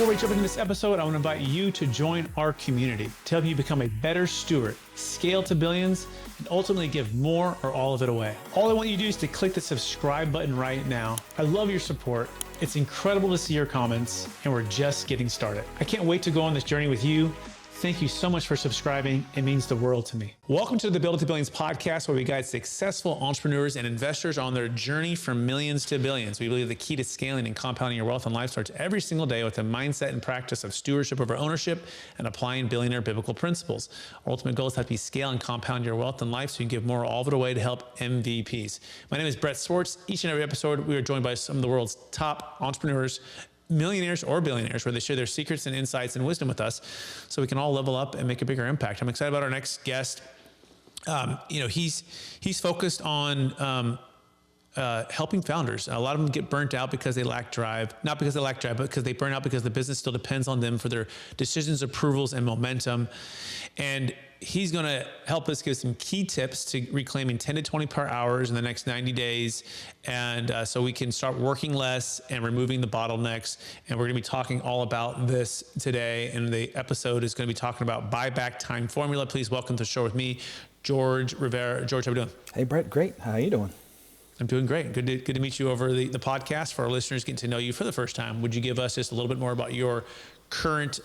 Before we jump into this episode, I want to invite you to join our community to help you become a better steward, scale to billions, and ultimately give more or all of it away. All I want you to do is to click the subscribe button right now. I love your support. It's incredible to see your comments, and we're just getting started. I can't wait to go on this journey with you. Thank you so much for subscribing. It means the world to me. Welcome to the Build to Billions podcast, where we guide successful entrepreneurs and investors on their journey from millions to billions. We believe the key to scaling and compounding your wealth and life starts every single day with a mindset and practice of stewardship over ownership and applying billionaire biblical principles. Our ultimate goal is to help you scale and compound your wealth and life so you can give more all of it away to help MVPs. My name is Brett Swartz. Each and every episode, we are joined by some of the world's top entrepreneurs, millionaires or billionaires, where they share their secrets and insights and wisdom with us so we can all level up and make a bigger impact. I'm excited about our next guest. He's focused on helping founders. A lot of them get burnt out because they lack drive, not because they lack drive, but because they burn out because the business still depends on them for their decisions, approvals, and momentum. And he's going to help us give some key tips to reclaiming 10 to 20 per hours in the next 90 days. And so we can start working less and removing the bottlenecks. And we're going to be talking all about this today. And the episode is going to be talking about buyback time formula. Please welcome to the show with me, George Rivera. George, how are you doing? Hey, Brett. Great. How are you doing? I'm doing great. Good to meet you over the podcast. For our listeners getting to know you for the first time, would you give us just a little bit more about your current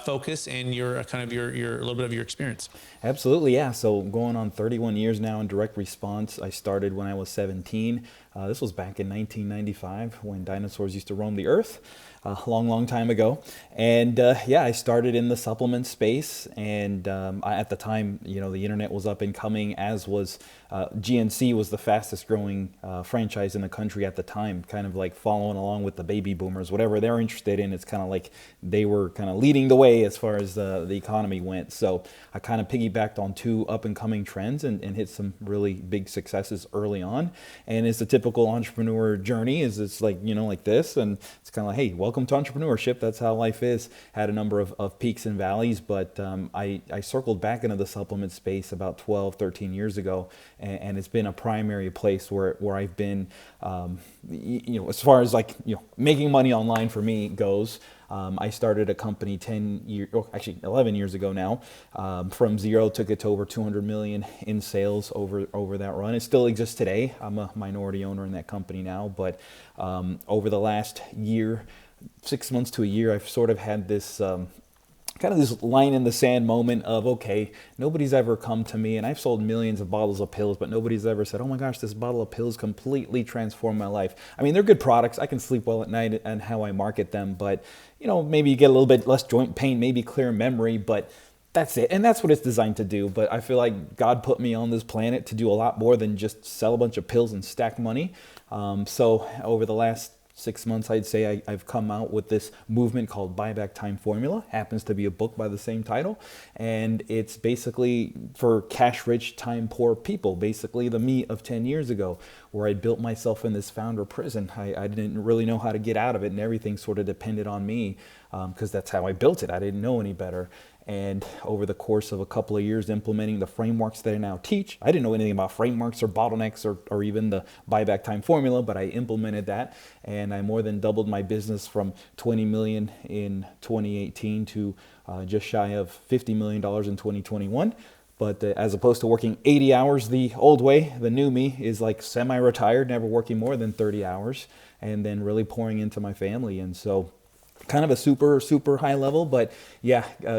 focus and your your little bit of your experience? Absolutely, yeah. So going on 31 years now in direct response. I started when I was 17. This was back in 1995 when dinosaurs used to roam the earth. A long time ago. And I started in the supplement space. And at the time, the internet was up and coming, as was GNC was the fastest growing franchise in the country at the time, kind of like following along with the baby boomers. Whatever they're interested in, it's kind of like they were kind of leading the way as far as the economy went. So I kind of piggybacked on two up and coming trends and hit some really big successes early on. And it's the typical entrepreneur journey, it's like, like this. And it's kind of like, hey, welcome to entrepreneurship. That's how life is. Had a number of peaks and valleys, but I circled back into the supplement space about 12, 13 years ago, and it's been a primary place where I've been, as far as making money online for me goes. I started a company 11 years ago now. From zero, took it to over 200 million in sales over that run. It still exists today. I'm a minority owner in that company now, but over the last year, 6 months to a year, I've sort of had this kind of this line in the sand moment of, okay, nobody's ever come to me, and I've sold millions of bottles of pills, but nobody's ever said, oh my gosh, this bottle of pills completely transformed my life. I mean, they're good products. I can sleep well at night and how I market them, but maybe you get a little bit less joint pain, maybe clear memory, but that's it. And that's what it's designed to do. But I feel like God put me on this planet to do a lot more than just sell a bunch of pills and stack money. So over the last 6 months, I'd say I've come out with this movement called Buyback Time Formula. Happens to be a book by the same title. And it's basically for cash-rich, time-poor people, basically the me of 10 years ago, where I built myself in this founder prison. I didn't really know how to get out of it, and everything sort of depended on me because that's how I built it. I didn't know any better. And over the course of a couple of years implementing the frameworks that I now teach, I didn't know anything about frameworks or bottlenecks or even the buyback time formula, but I implemented that, and I more than doubled my business from 20 million in 2018 to just shy of $50 million in 2021. But as opposed to working 80 hours the old way, the new me is like semi-retired, never working more than 30 hours, and then really pouring into my family. And so kind of a super high level, but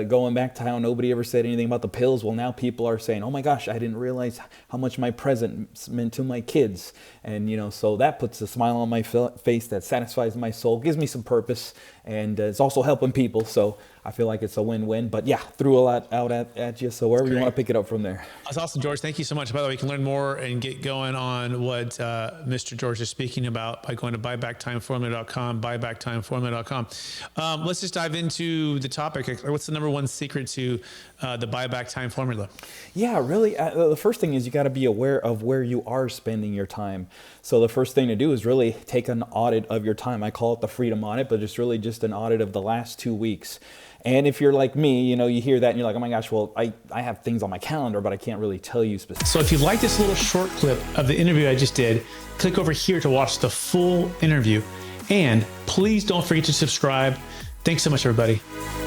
going back to how nobody ever said anything about the pills. Well, now people are saying, oh my gosh, I didn't realize how much my present meant to my kids. And, so that puts a smile on my face, that satisfies my soul, gives me some purpose, and it's also helping people. So I feel like it's a win-win, but threw a lot out at you. So wherever you want to pick it up from there. That's awesome, George. Thank you so much. By the way, you can learn more and get going on what Mr. George is speaking about by going to buybacktimeformula.com, buybacktimeformula.com. Let's just dive into the topic. What's the number one secret to the buyback time formula? Yeah, really. The first thing is you got to be aware of where you are spending your time. So the first thing to do is really take an audit of your time. I call it the freedom audit, but it's really just an audit of the last 2 weeks. And if you're like me, you hear that and you're like, oh my gosh, well, I have things on my calendar, but I can't really tell you specifically. So if you like this little short clip of the interview I just did, click over here to watch the full interview. And please don't forget to subscribe Thanks so much, everybody.